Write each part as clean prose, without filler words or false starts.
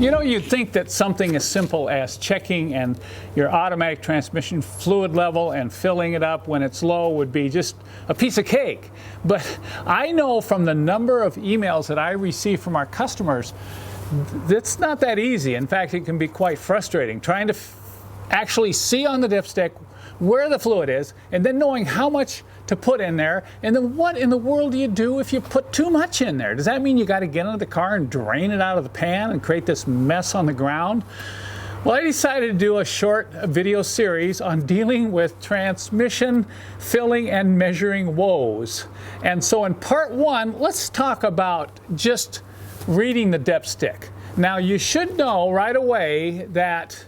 You know, you'd think that something as simple as checking and your automatic transmission fluid level and filling it up when it's low would be just a piece of cake. But I know from the number of emails that I receive from our customers, it's not that easy. In fact, it can be quite frustrating trying to actually see on the dipstick where the fluid is, and then knowing how much to put in there, and then what in the world do you do if you put too much in there? Does that mean you got to get into the car and drain it out of the pan and create this mess on the ground? Well, I decided to do a short video series on dealing with transmission filling and measuring woes. And so in part one, let's talk about just reading the dipstick. Now, you should know right away that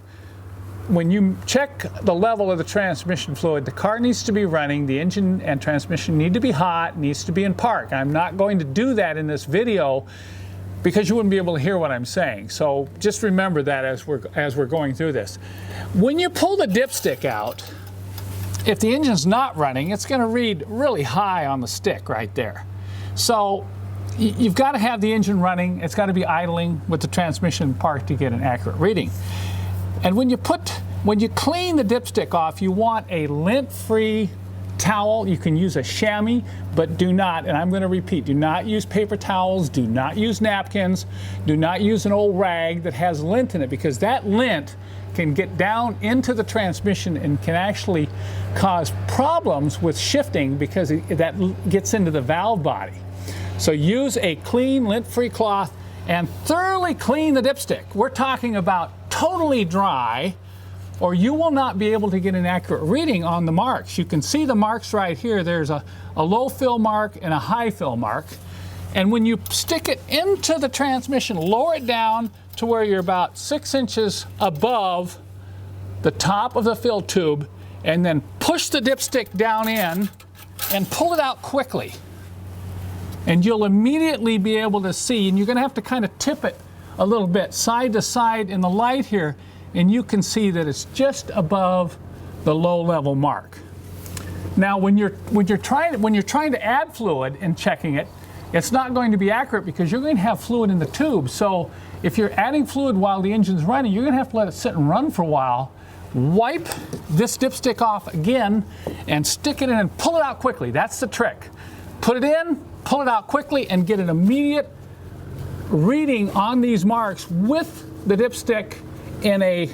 when you check the level of the transmission fluid, the car needs to be running, the engine and transmission need to be hot, needs to be in park. I'm not going to do that in this video because you wouldn't be able to hear what I'm saying. So just remember that as we're going through this. When you pull the dipstick out, if the engine's not running, it's going to read really high on the stick right there. So you've got to have the engine running. It's got to be idling with the transmission parked to get an accurate reading. And when you clean the dipstick off, you want a lint-free towel. You can use a chamois, but do not, and I'm going to repeat, do not use paper towels, do not use napkins, do not use an old rag that has lint in it, because that lint can get down into the transmission and can actually cause problems with shifting because that gets into the valve body. So use a clean, lint-free cloth and thoroughly clean the dipstick. We're talking about totally dry, or you will not be able to get an accurate reading on the marks. You can see the marks right here. There's a low fill mark and a high fill mark. And when you stick it into the transmission, lower it down to where you're about 6 inches above the top of the fill tube, and then push the dipstick down in and pull it out quickly. And you'll immediately be able to see, and you're going to have to kind of tip it a little bit side to side in the light here, and you can see that it's just above the low level mark. Now when you're trying to add fluid and checking it, it's not going to be accurate because you're going to have fluid in the tube. So if you're adding fluid while the engine's running, you're going to have to let it sit and run for a while. Wipe this dipstick off again and stick it in and pull it out quickly. That's the trick. Put it in, pull it out quickly, and get an immediate reading on these marks with the dipstick in a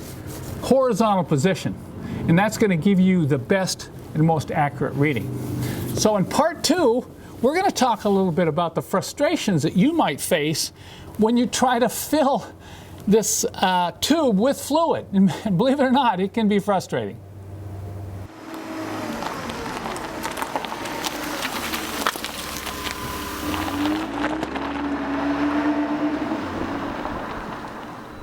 horizontal position. And that's going to give you the best and most accurate reading. So in part two, we're going to talk a little bit about the frustrations that you might face when you try to fill this tube with fluid. And believe it or not, it can be frustrating.